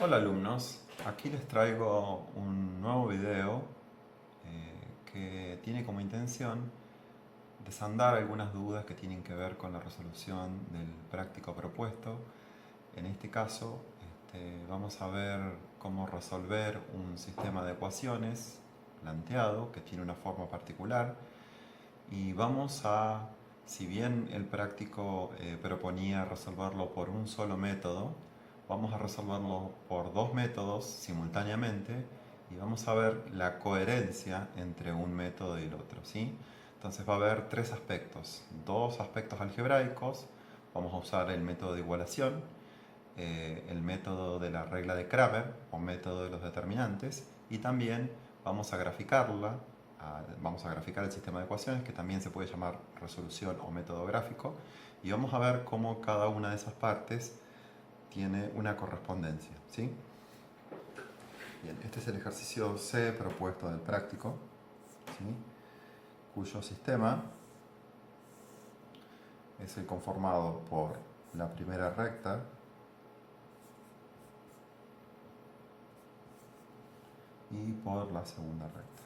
Hola alumnos, aquí les traigo un nuevo video que tiene como intención desandar algunas dudas que tienen que ver con la resolución del práctico propuesto. En este caso vamos a ver cómo resolver un sistema de ecuaciones planteado que tiene una forma particular y vamos a, si bien el práctico proponía resolverlo por un solo método, vamos a resolverlo por dos métodos simultáneamente y vamos a ver la coherencia entre un método y el otro, ¿sí? Entonces va a haber tres aspectos, dos aspectos algebraicos, vamos a usar el método de igualación, el método de la regla de Kramer o método de los determinantes y también vamos a graficarla, vamos a graficar el sistema de ecuaciones que también se puede llamar resolución o método gráfico y vamos a ver cómo cada una de esas partes tiene una correspondencia, ¿sí? Bien, este es el ejercicio C propuesto del práctico, ¿sí? Cuyo sistema es el conformado por la primera recta y por la segunda recta,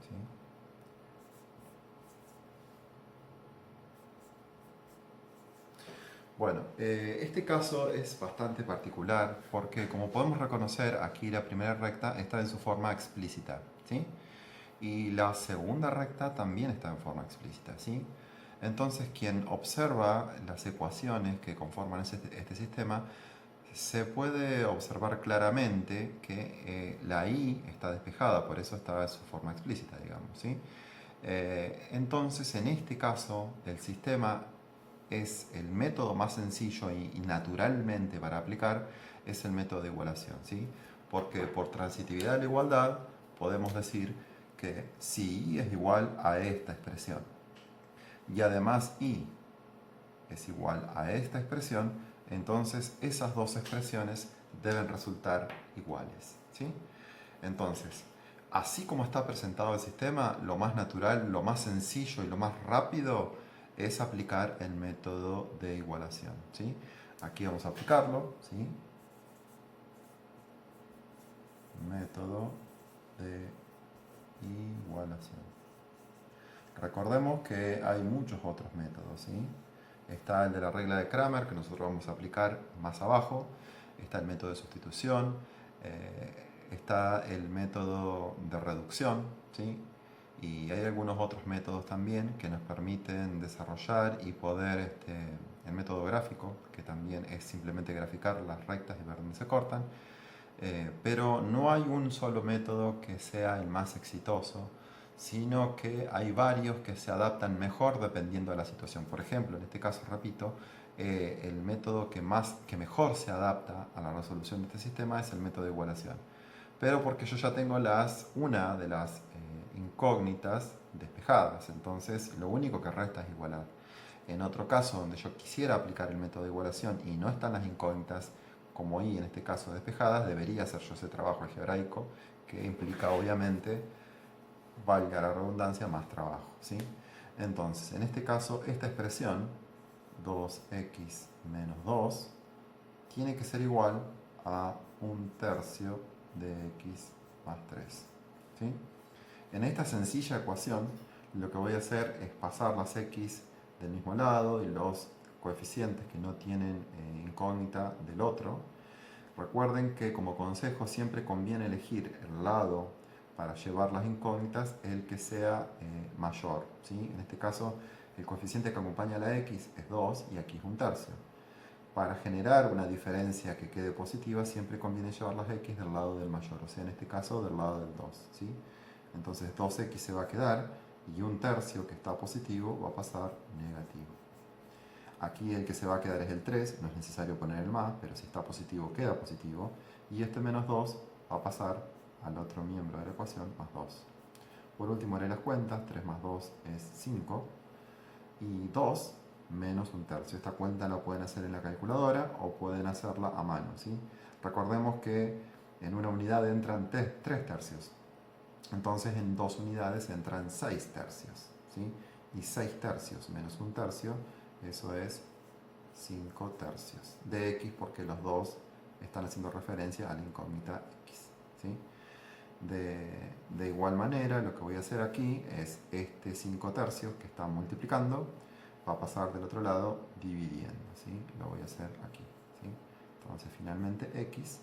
¿sí? Bueno, este caso es bastante particular porque como podemos reconocer aquí la primera recta está en su forma explícita, ¿sí? Y la segunda recta también está en forma explícita, ¿sí? Entonces quien observa las ecuaciones que conforman este sistema se puede observar claramente que la y está despejada, por eso está en su forma explícita, digamos, ¿sí? Entonces en este caso el sistema es el método más sencillo y naturalmente para aplicar es el método de igualación, ¿sí? Porque por transitividad de la igualdad podemos decir que si y es igual a esta expresión y además y es igual a esta expresión, entonces esas dos expresiones deben resultar iguales, ¿sí? Entonces, así como está presentado el sistema, lo más natural, lo más sencillo y lo más rápido es aplicar el método de igualación, ¿sí? Aquí vamos a aplicarlo, ¿sí? Método de igualación. Recordemos que hay muchos otros métodos, ¿sí? Está el de la regla de Kramer, que nosotros vamos a aplicar más abajo. Está el método de sustitución. Está el método de reducción, ¿sí? Y hay algunos otros métodos también que nos permiten desarrollar y poder, el método gráfico, que también es simplemente graficar las rectas y ver dónde se cortan. Pero no hay un solo método que sea el más exitoso, sino que hay varios que se adaptan mejor dependiendo de la situación. Por ejemplo, en este caso, repito, el método que mejor se adapta a la resolución de este sistema es el método de igualación. Pero porque yo ya tengo una de las incógnitas despejadas, entonces lo único que resta es igualar. En otro caso, donde yo quisiera aplicar el método de igualación y no están las incógnitas, como y en este caso despejadas, debería hacer yo ese trabajo algebraico que implica obviamente, valga la redundancia, más trabajo, ¿sí? Entonces, en este caso, esta expresión 2x menos 2 tiene que ser igual a un tercio de x más 3, ¿sí? En esta sencilla ecuación, lo que voy a hacer es pasar las x del mismo lado y los coeficientes que no tienen incógnita del otro. Recuerden que como consejo siempre conviene elegir el lado para llevar las incógnitas el que sea mayor, ¿sí? En este caso el coeficiente que acompaña a la x es 2 y aquí es un tercio. Para generar una diferencia que quede positiva siempre conviene llevar las x del lado del mayor, o sea en este caso del lado del 2, ¿sí? Entonces 2x se va a quedar y un tercio que está positivo va a pasar negativo. Aquí el que se va a quedar es el 3, no es necesario poner el más, pero si está positivo queda positivo. Y este menos 2 va a pasar al otro miembro de la ecuación, más 2. Por último haré las cuentas, 3 más 2 es 5. Y 2 menos un tercio. Esta cuenta la pueden hacer en la calculadora o pueden hacerla a mano, ¿sí? Recordemos que en una unidad entran 3 tercios. Entonces en 2 unidades entran 6 tercios, ¿sí? Y 6 tercios menos un tercio, eso es 5 tercios de x porque los dos están haciendo referencia a la incógnita x, ¿sí? De igual manera, lo que voy a hacer aquí es este 5 tercios que está multiplicando, va a pasar del otro lado dividiendo, ¿sí? Lo voy a hacer aquí, ¿sí? Entonces finalmente x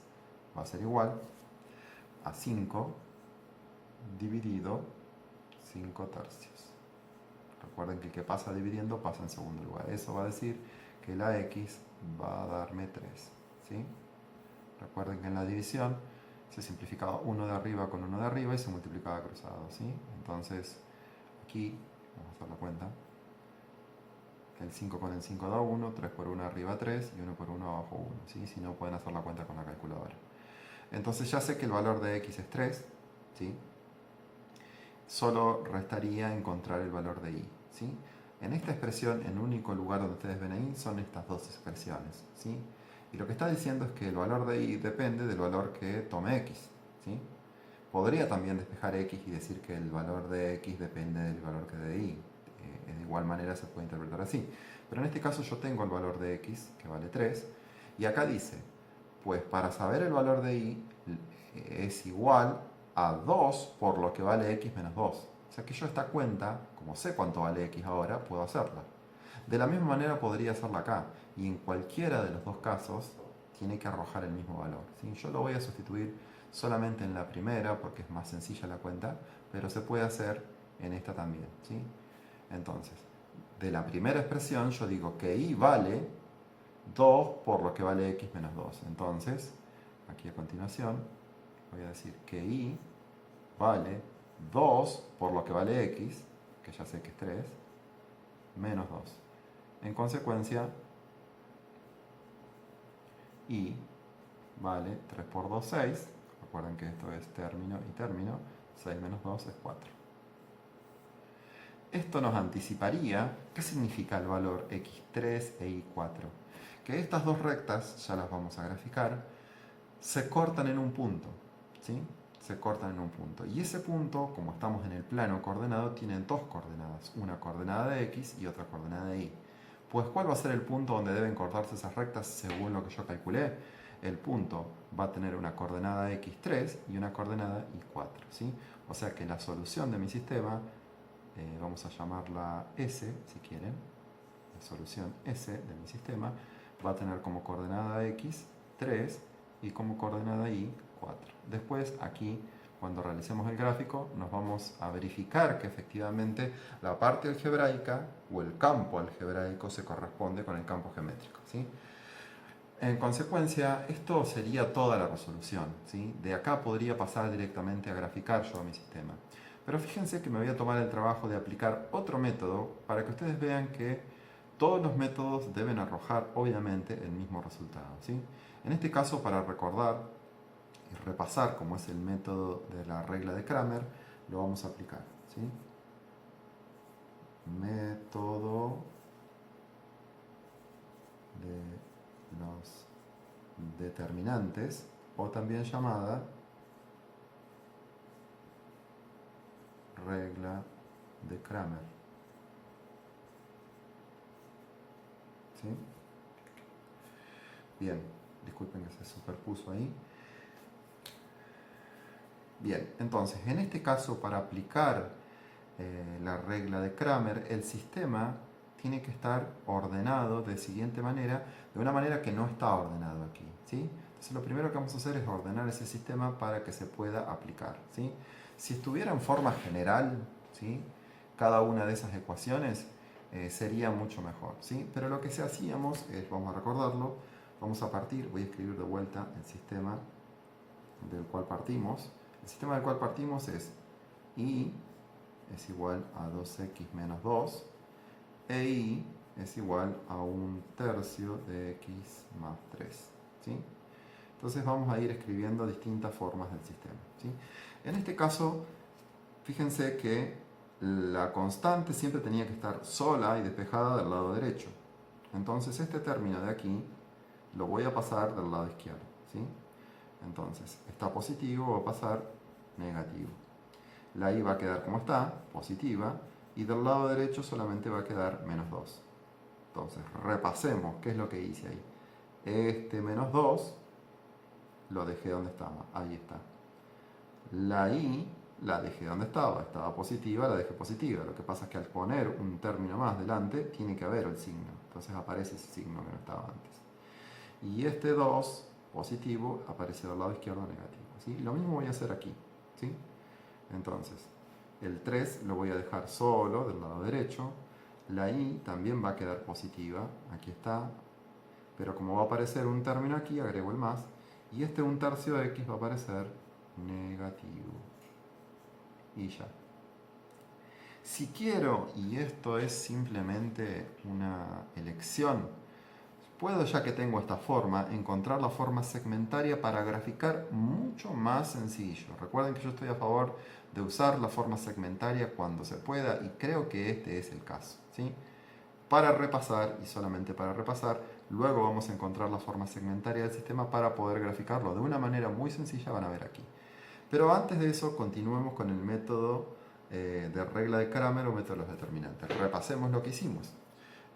va a ser igual a 5 dividido 5 tercios. Recuerden que el que pasa dividiendo pasa en segundo lugar. Eso va a decir que la x va a darme 3, ¿sí? Recuerden que en la división se simplificaba uno de arriba con uno de arriba y se multiplicaba cruzado, ¿sí? Entonces aquí, vamos a hacer la cuenta, el 5 con el 5 da 1, 3 por 1 arriba 3 y 1 por 1 abajo 1, ¿sí? Si no, pueden hacer la cuenta con la calculadora. Entonces ya sé que el valor de x es 3, ¿sí? Solo restaría encontrar el valor de y, ¿sí? En esta expresión, en el único lugar donde ustedes ven ahí, son estas dos expresiones, ¿sí? Y lo que está diciendo es que el valor de y depende del valor que tome x, ¿sí? Podría también despejar x y decir que el valor de x depende del valor que de y. De igual manera se puede interpretar así. Pero en este caso yo tengo el valor de x, que vale 3, y acá dice, pues para saber el valor de y es igual a 2 por lo que vale x menos 2. O sea que yo esta cuenta, como sé cuánto vale x ahora, puedo hacerla. De la misma manera podría hacerla acá, y en cualquiera de los dos casos tiene que arrojar el mismo valor, ¿sí? Yo lo voy a sustituir solamente en la primera porque es más sencilla la cuenta, pero se puede hacer en esta también, ¿sí? Entonces, de la primera expresión yo digo que y vale 2 por lo que vale x menos 2. Entonces, aquí a continuación, voy a decir que y vale 2 por lo que vale x, que ya sé que es 3, menos 2. En consecuencia, y vale 3 por 2, 6. Recuerden que esto es término y término. 6 menos 2 es 4. Esto nos anticiparía qué significa el valor x3 e y4. Que estas dos rectas, ya las vamos a graficar, se cortan en un punto, ¿sí? Se cortan en un punto. Y ese punto, como estamos en el plano coordenado, tiene dos coordenadas. Una coordenada de x y otra coordenada de y. Pues, ¿cuál va a ser el punto donde deben cortarse esas rectas según lo que yo calculé? El punto va a tener una coordenada x3 y una coordenada y4, ¿sí? O sea que la solución de mi sistema, vamos a llamarla S, si quieren, la solución S de mi sistema, va a tener como coordenada x 3 y como coordenada y 4. Después, aquí, cuando realicemos el gráfico, nos vamos a verificar que efectivamente la parte algebraica o el campo algebraico se corresponde con el campo geométrico, ¿sí? En consecuencia, esto sería toda la resolución, ¿sí? De acá podría pasar directamente a graficar yo mi sistema. Pero fíjense que me voy a tomar el trabajo de aplicar otro método para que ustedes vean que todos los métodos deben arrojar, obviamente, el mismo resultado, ¿sí? En este caso, para recordar y repasar cómo es el método de la regla de Cramer, lo vamos a aplicar, ¿sí? Método de los determinantes, o también llamada regla de Cramer, ¿sí? Bien, disculpen que se superpuso ahí. Bien, entonces, en este caso, para aplicar la regla de Cramer, el sistema tiene que estar ordenado de siguiente manera, de una manera que no está ordenado aquí, ¿sí? Entonces, lo primero que vamos a hacer es ordenar ese sistema para que se pueda aplicar, ¿sí? Si estuviera en forma general, ¿sí? Cada una de esas ecuaciones sería mucho mejor, ¿sí? Pero lo que hacíamos es, vamos a recordarlo, vamos a partir, voy a escribir de vuelta el sistema del cual partimos. El sistema del cual partimos es y es igual a 2x menos 2 e y es igual a 1/3 de x más 3, ¿sí? Entonces vamos a ir escribiendo distintas formas del sistema, ¿sí? En este caso, fíjense que la constante siempre tenía que estar sola y despejada del lado derecho. Entonces este término de aquí lo voy a pasar del lado izquierdo, ¿sí? Entonces, está positivo va a pasar negativo. La y va a quedar como está, positiva, y del lado derecho solamente va a quedar menos 2. Entonces, repasemos qué es lo que hice ahí. Este menos 2 lo dejé donde estaba, ahí está. La i la dejé donde estaba positiva, la dejé positiva. Lo que pasa es que al poner un término más delante, tiene que haber el signo. Entonces aparece ese signo que no estaba antes. Y este 2 positivo aparece del lado izquierdo negativo, ¿sí? Lo mismo voy a hacer aquí, ¿sí? Entonces, el 3 lo voy a dejar solo del lado derecho. La i también va a quedar positiva, aquí está. Pero como va a aparecer un término aquí, agrego el más. Y este 1/3 de x va a aparecer negativo. Y ya. Si quiero, y esto es simplemente una elección, puedo, ya que tengo esta forma, encontrar la forma segmentaria para graficar mucho más sencillo. Recuerden que yo estoy a favor de usar la forma segmentaria cuando se pueda y creo que este es el caso, ¿sí? Para repasar, y solamente para repasar, luego vamos a encontrar la forma segmentaria del sistema para poder graficarlo de una manera muy sencilla, van a ver aquí. Pero antes de eso, continuemos con el método de regla de Kramer o método de los determinantes. Repasemos lo que hicimos.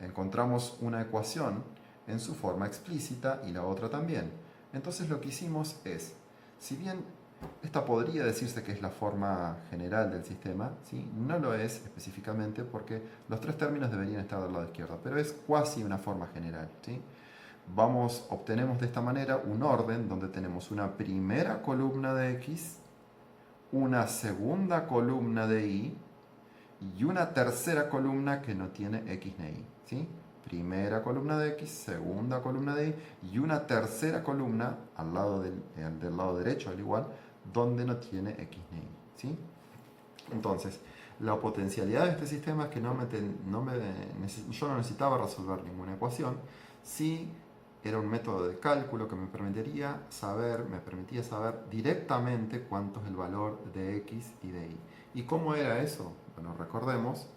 Encontramos una ecuación en su forma explícita y la otra también. Entonces lo que hicimos es, si bien esta podría decirse que es la forma general del sistema, ¿sí? No lo es específicamente porque los tres términos deberían estar del lado izquierdo, pero es casi una forma general, ¿sí? Obtenemos de esta manera un orden donde tenemos una primera columna de x, una segunda columna de y y una tercera columna que no tiene x ni y, ¿sí? Primera columna de x, segunda columna de y una tercera columna al lado del lado derecho, al igual, donde no tiene x ni y, ¿sí? Entonces, la potencialidad de este sistema es que yo no necesitaba resolver ninguna ecuación, sí era un método de cálculo que me permitía saber directamente cuánto es el valor de x y de y. ¿Y cómo era eso? Bueno, recordemos,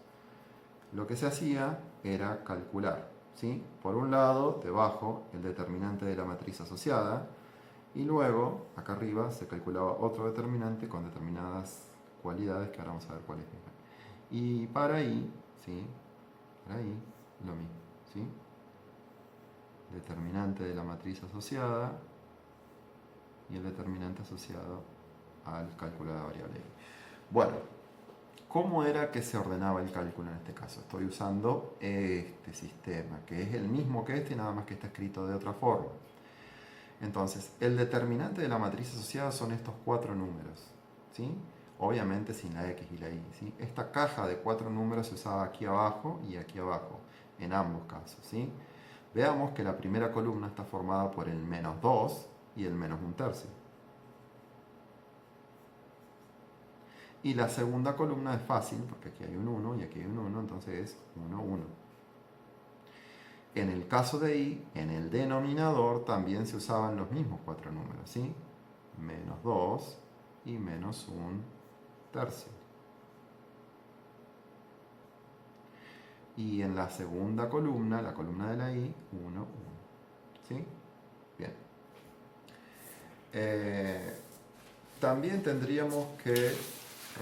lo que se hacía era calcular, ¿sí? Por un lado, debajo, el determinante de la matriz asociada, y luego, acá arriba, se calculaba otro determinante con determinadas cualidades que ahora vamos a ver cuáles eran. Y para ahí, ¿sí? Para ahí, lo mismo, ¿sí? Determinante de la matriz asociada y el determinante asociado al cálculo de la variable y. Bueno, ¿cómo era que se ordenaba el cálculo en este caso? Estoy usando este sistema, que es el mismo que este, nada más que está escrito de otra forma. Entonces, el determinante de la matriz asociada son estos 4 números, ¿sí? Obviamente sin la x y la y, ¿sí? Esta caja de 4 números se usaba aquí abajo y aquí abajo, en ambos casos, ¿sí? Veamos que la primera columna está formada por el menos 2 y el menos 1/3. Y la segunda columna es fácil, porque aquí hay un 1 y aquí hay un 1, entonces es 1, 1. En el caso de y, en el denominador también se usaban los mismos 4 números, ¿sí? Menos 2 y menos 1/3. Y en la segunda columna, la columna de la y, 1, 1. ¿Sí? Bien. También tendríamos que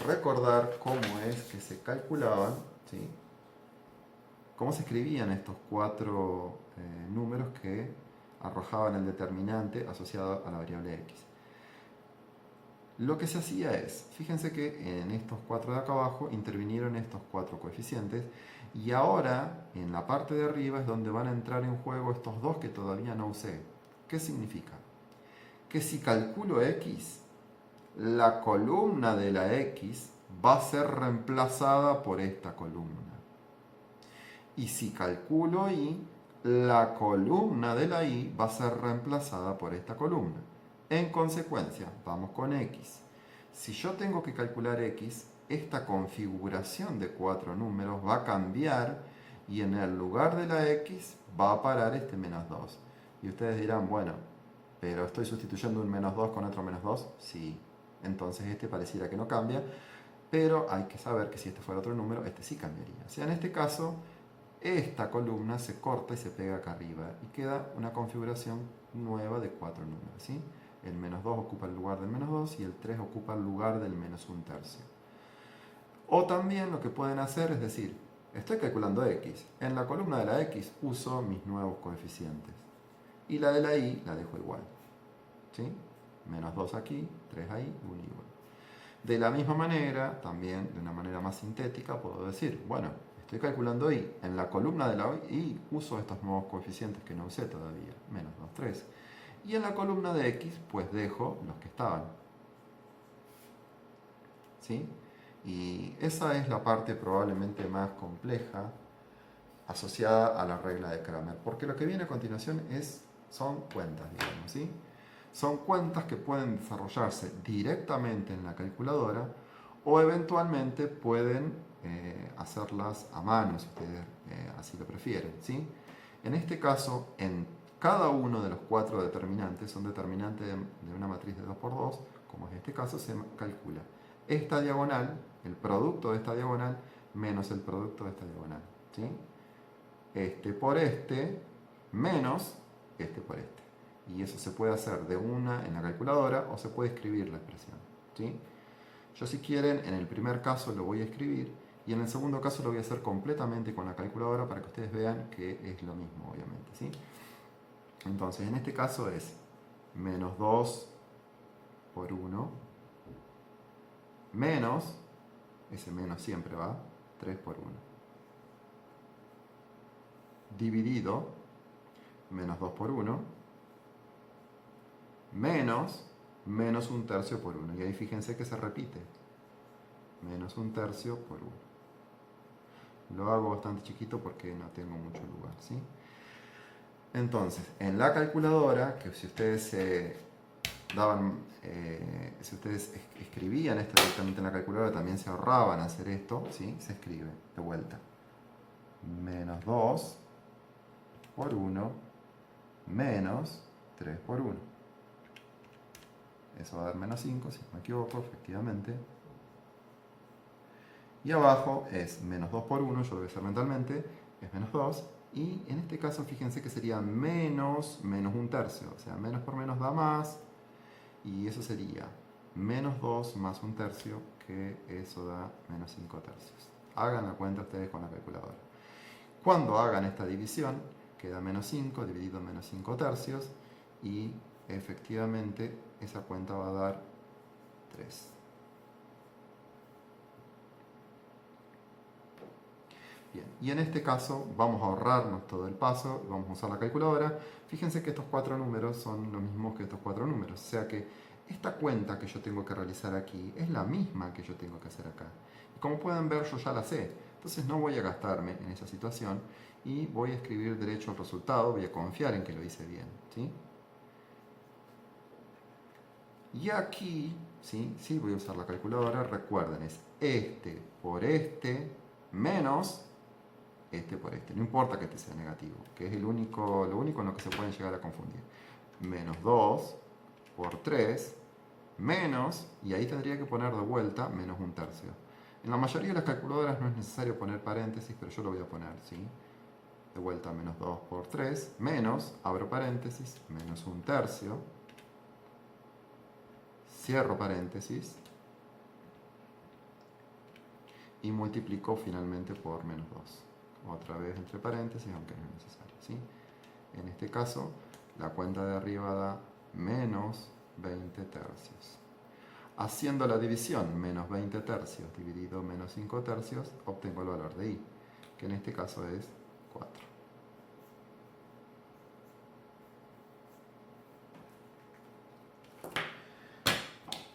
recordar cómo es que se calculaban, ¿sí? Cómo se escribían estos 4 números que arrojaban el determinante asociado a la variable x. Lo que se hacía es, fíjense que en estos 4 de acá abajo intervinieron estos 4 coeficientes y ahora en la parte de arriba es donde van a entrar en juego estos 2 que todavía no usé. ¿Qué significa? Que si calculo x, la columna de la x va a ser reemplazada por esta columna. Y si calculo y, la columna de la y va a ser reemplazada por esta columna. En consecuencia, vamos con x. Si yo tengo que calcular x, esta configuración de 4 números va a cambiar y en el lugar de la x va a parar este menos 2. Y ustedes dirán, bueno, pero estoy sustituyendo un menos 2 con otro menos 2. Sí, entonces este pareciera que no cambia, pero hay que saber que si este fuera otro número, este sí cambiaría. O sea, en este caso, esta columna se corta y se pega acá arriba y queda una configuración nueva de 4 números, ¿sí? El menos 2 ocupa el lugar del menos 2 y el 3 ocupa el lugar del menos 1/3. O también lo que pueden hacer es decir, estoy calculando x. En la columna de la x uso mis nuevos coeficientes. Y la de la y la dejo igual, ¿sí? Menos 2 aquí, 3 ahí, 1 y 1. De la misma manera, también de una manera más sintética, puedo decir, bueno, estoy calculando y en la columna de la y uso estos nuevos coeficientes que no usé todavía, menos 2, 3. Y en la columna de x, pues dejo los que estaban. ¿Sí? Y esa es la parte probablemente más compleja asociada a la regla de Cramer, porque lo que viene a continuación son cuentas, digamos, ¿sí? Son cuentas que pueden desarrollarse directamente en la calculadora o eventualmente pueden hacerlas a mano, si ustedes así lo prefieren, ¿sí? En este caso, en cada uno de los 4 determinantes, son determinantes de una matriz de 2 por 2, como es este caso, se calcula esta diagonal, el producto de esta diagonal, menos el producto de esta diagonal, ¿sí? Este por este, menos este por este. Y eso se puede hacer de una en la calculadora o se puede escribir la expresión, ¿sí? Yo, si quieren, en el primer caso lo voy a escribir y en el segundo caso lo voy a hacer completamente con la calculadora para que ustedes vean que es lo mismo, obviamente, ¿sí? Entonces, en este caso es menos 2 por 1 menos, ese menos siempre va, 3 por 1, dividido, menos 2 por 1, menos 1 tercio por 1. Y ahí fíjense que se repite, menos 1 tercio por 1. Lo hago bastante chiquito porque no tengo mucho lugar, ¿sí? Entonces, en la calculadora, que si ustedes si ustedes escribían esto directamente en la calculadora, también se ahorraban hacer esto, ¿sí? Se escribe de vuelta. Menos 2 por 1 menos 3 por 1. Eso va a dar menos 5, si no me equivoco, efectivamente. Y abajo es menos 2 por 1, yo lo voy a hacer mentalmente, es menos 2. Y en este caso, fíjense que sería menos 1 tercio. O sea, menos por menos da más. Y eso sería menos 2 más 1 tercio, que eso da menos 5 tercios. Hagan la cuenta ustedes con la calculadora. Cuando hagan esta división, queda menos 5 dividido en menos 5 tercios. Y efectivamente esa cuenta va a dar 3. Bien, y en este caso vamos a ahorrarnos todo el paso, vamos a usar la calculadora. Fíjense que estos 4 números son los mismos que estos 4 números, o sea que esta cuenta que yo tengo que realizar aquí es la misma que yo tengo que hacer acá. Y como pueden ver, yo ya la sé, entonces no voy a gastarme en esa situación y voy a escribir derecho al resultado, voy a confiar en que lo hice bien, ¿sí? Y aquí, sí voy a usar la calculadora, recuerden, es este por este menos este por este. No importa que este sea negativo, que es lo único en lo que se pueden llegar a confundir. Menos 2 por 3 menos, y ahí tendría que poner de vuelta, menos 1 tercio. En la mayoría de las calculadoras no es necesario poner paréntesis, pero yo lo voy a poner, ¿sí? De vuelta, menos 2 por 3 menos, abro paréntesis, menos 1 tercio, cierro paréntesis, y multiplico finalmente por menos 2. Otra vez entre paréntesis, aunque no es necesario, ¿sí? En este caso, la cuenta de arriba da menos 20 tercios. Haciendo la división, menos 20 tercios dividido menos 5 tercios, obtengo el valor de i, que en este caso es 4.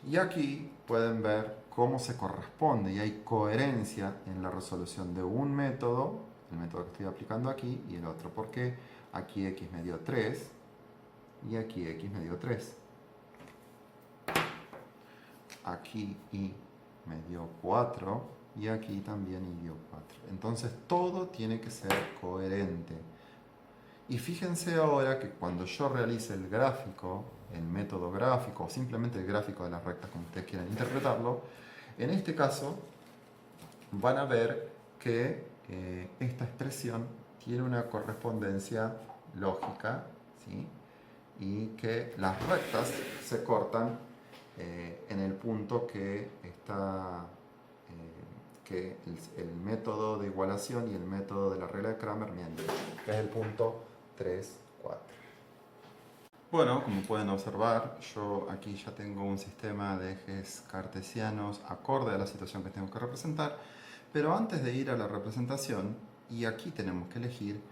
Y aquí pueden ver cómo se corresponde y hay coherencia en la resolución de un método, el método que estoy aplicando aquí, y el otro, porque aquí x me dio 3 y aquí x me dio 3. Aquí y me dio 4 y aquí también y dio 4. Entonces todo tiene que ser coherente. Y fíjense ahora que cuando yo realice el gráfico, el método gráfico, o simplemente el gráfico de las rectas, como ustedes quieran interpretarlo, en este caso van a ver que esta expresión tiene una correspondencia lógica, ¿sí? Y que las rectas se cortan en el punto que está que el método de igualación y el método de la regla de Cramer me han dicho, que es el punto 3, 4. Bueno, como pueden observar, yo aquí ya tengo un sistema de ejes cartesianos acorde a la situación que tengo que representar, pero antes de ir a la representación, y aquí tenemos que elegir,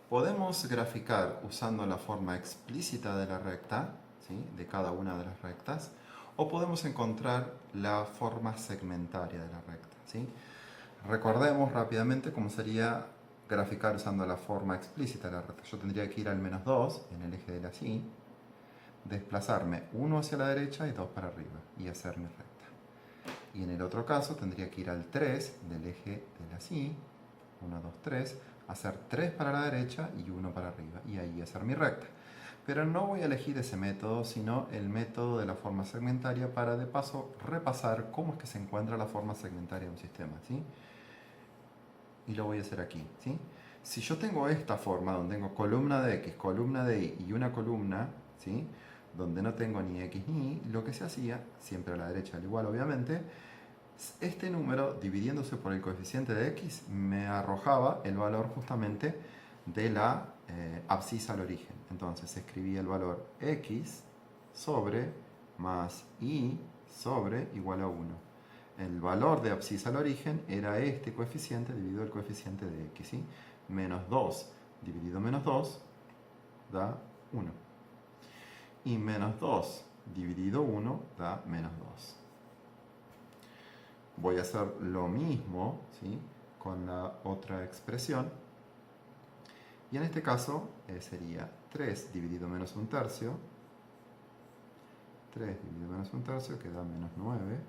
podemos graficar usando la forma explícita de la recta, ¿sí?, de cada una de las rectas, o podemos encontrar la forma segmentaria de la recta, ¿sí? Recordemos rápidamente cómo sería graficar usando la forma explícita de la recta. Yo tendría que ir al -2 en el eje de la Y, desplazarme 1 hacia la derecha y 2 para arriba y hacer mi recta. Y en el otro caso tendría que ir al 3 del eje de la Y, 1, 2, 3, hacer 3 para la derecha y 1 para arriba y ahí hacer mi recta. Pero no voy a elegir ese método, sino el método de la forma segmentaria para de paso repasar cómo es que se encuentra la forma segmentaria de un sistema, ¿sí? Y lo voy a hacer aquí, ¿sí? Si yo tengo esta forma, donde tengo columna de X, columna de Y y una columna, ¿sí?, donde no tengo ni X ni Y, lo que se hacía, siempre a la derecha al igual obviamente, este número dividiéndose por el coeficiente de X me arrojaba el valor justamente de la abscisa al origen. Entonces escribía el valor X sobre más Y sobre igual a 1. El valor de abscisa al origen era este coeficiente dividido el coeficiente de X, ¿sí? Menos 2 dividido menos 2 da 1. Y menos 2 dividido 1 da menos 2. Voy a hacer lo mismo, ¿sí?, con la otra expresión. Y en este caso sería 3 dividido menos 1/3. 3 dividido menos 1/3 que da menos 9.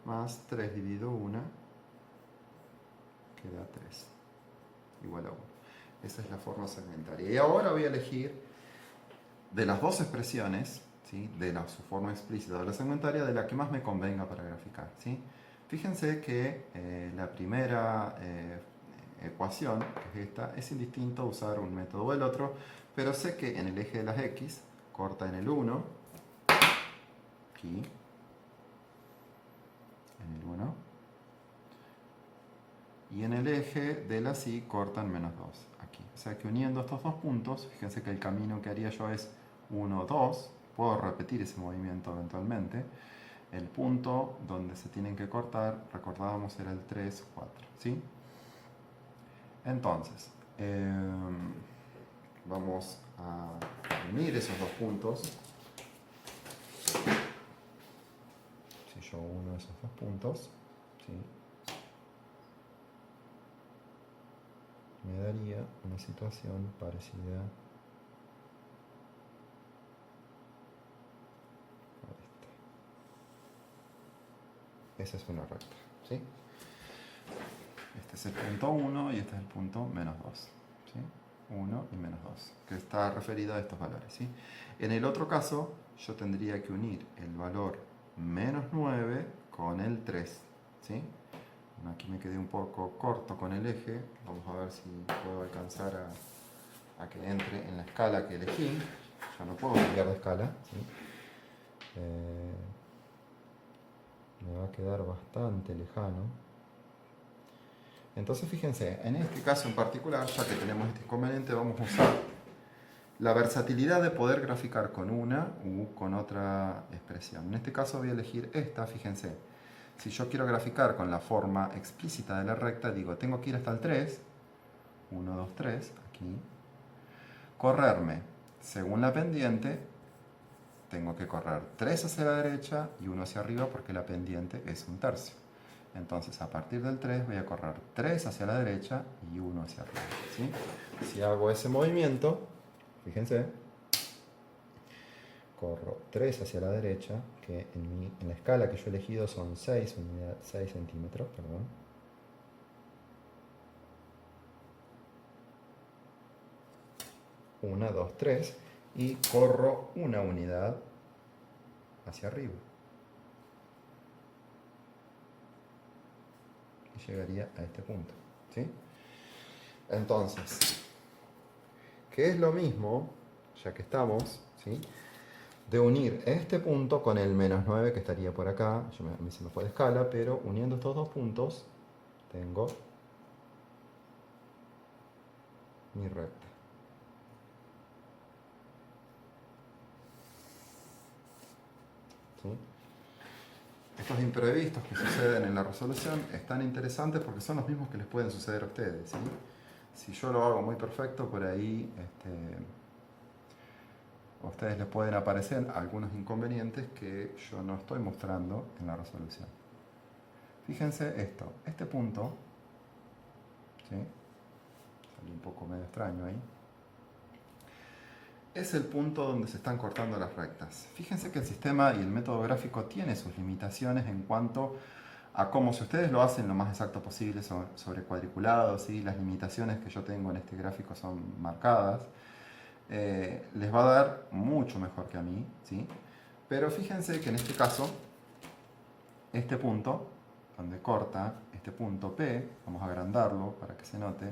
Más 3 dividido 1 que da 3. Igual a 1. Esa es la forma segmentaria. Y ahora voy a elegir de las dos expresiones, ¿sí?, de su forma explícita de la segmentaria, de la que más me convenga para graficar, ¿sí? Fíjense que la primera ecuación, que es esta, es indistinto usar un método o el otro, pero sé que en el eje de las X corta en el 1, aquí, en el 1, y en el eje de las Y corta en menos 2, aquí. O sea que uniendo estos dos puntos, fíjense que el camino que haría yo es 1, 2, puedo repetir ese movimiento eventualmente. El punto donde se tienen que cortar, recordábamos, era el 3, 4, ¿sí? Entonces, vamos a unir esos dos puntos. Si yo uno esos dos puntos, ¿sí?, me daría una situación parecida a esta. Esa es una recta, ¿sí? Este es el punto 1 y este es el punto menos 2, ¿sí? 1 y menos 2, que está referido a estos valores, ¿sí? En el otro caso, yo tendría que unir el valor menos 9 con el 3, ¿sí? Aquí me quedé un poco corto con el eje. Vamos a ver si puedo alcanzar a que entre en la escala que elegí. Ya no puedo cambiar de escala, ¿sí? Me va a quedar bastante lejano. Entonces fíjense, en este caso en particular, ya que tenemos este inconveniente, vamos a usar la versatilidad de poder graficar con una u con otra expresión. En este caso voy a elegir esta, fíjense. Si yo quiero graficar con la forma explícita de la recta, digo, tengo que ir hasta el 3, 1, 2, 3, aquí, correrme según la pendiente, tengo que correr 3 hacia la derecha y 1 hacia arriba porque la pendiente es 1/3. Entonces, a partir del 3 voy a correr 3 hacia la derecha y 1 hacia arriba, ¿sí? Si hago ese movimiento, fíjense, corro 3 hacia la derecha, que en la escala que yo he elegido son 6 centímetros, perdón. Una, 2, 3, y corro una unidad hacia arriba. Y llegaría a este punto, ¿sí? Entonces, ¿qué es lo mismo, ya que estamos, ¿sí?, de unir este punto con el menos 9 que estaría por acá? A mí se me fue de escala, pero uniendo estos dos puntos tengo mi recta. ¿sí? Estos imprevistos que suceden en la resolución están interesantes porque son los mismos que les pueden suceder a ustedes, ¿sí? Si yo lo hago muy perfecto, por ahí a ustedes les pueden aparecer algunos inconvenientes que yo no estoy mostrando en la resolución. Fíjense esto, este punto, ¿sí? Salió un poco medio extraño ahí, es el punto donde se están cortando las rectas. Fíjense que el sistema y el método gráfico tiene sus limitaciones en cuanto a cómo, si ustedes lo hacen lo más exacto posible sobre cuadriculados, ¿sí? Las limitaciones que yo tengo en este gráfico son marcadas, les va a dar mucho mejor que a mí, ¿sí? Pero fíjense que en este caso, este punto, donde corta, este punto P, vamos a agrandarlo para que se note,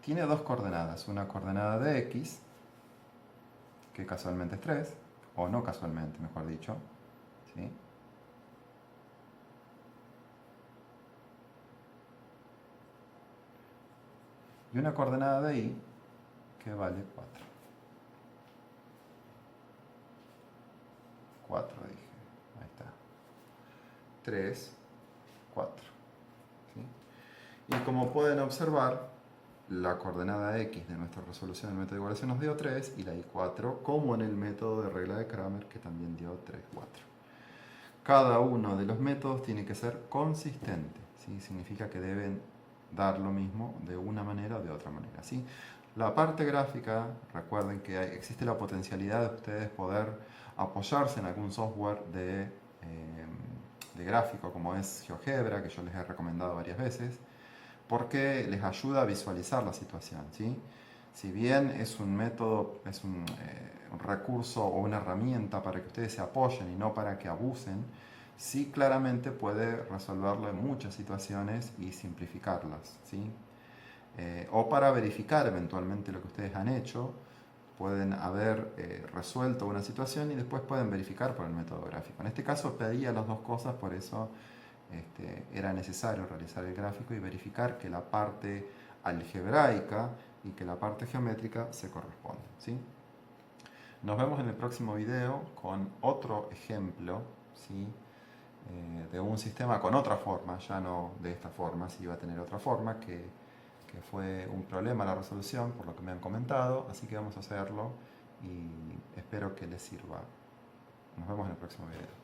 tiene dos coordenadas, una coordenada de X, que casualmente es 3, o no casualmente, mejor dicho, ¿sí? Y una coordenada de Y que vale 4. 4 dije, ahí está. 3, 4. ¿Sí? Y como pueden observar, la coordenada X de nuestra resolución del método de igualación nos dio 3 y la Y 4, como en el método de regla de Kramer que también dio 3, 4. Cada uno de los métodos tiene que ser consistente, ¿sí? Significa que deben dar lo mismo de una manera o de otra manera, ¿sí? La parte gráfica, recuerden que existe la potencialidad de ustedes poder apoyarse en algún software de gráfico como es GeoGebra, que yo les he recomendado varias veces, porque les ayuda a visualizar la situación, ¿sí? Si bien es un método, es un recurso o una herramienta para que ustedes se apoyen y no para que abusen, sí claramente puede resolverle muchas situaciones y simplificarlas, ¿sí? O para verificar eventualmente lo que ustedes han hecho, pueden haber resuelto una situación y después pueden verificar por el método gráfico. En este caso pedía las dos cosas, por eso era necesario realizar el gráfico y verificar que la parte algebraica y que la parte geométrica se corresponden, ¿sí? Nos vemos en el próximo video con otro ejemplo, ¿sí? De un sistema con otra forma, ya no de esta forma, sí iba a tener otra forma, que fue un problema la resolución, por lo que me han comentado, así que vamos a hacerlo y espero que les sirva. Nos vemos en el próximo video.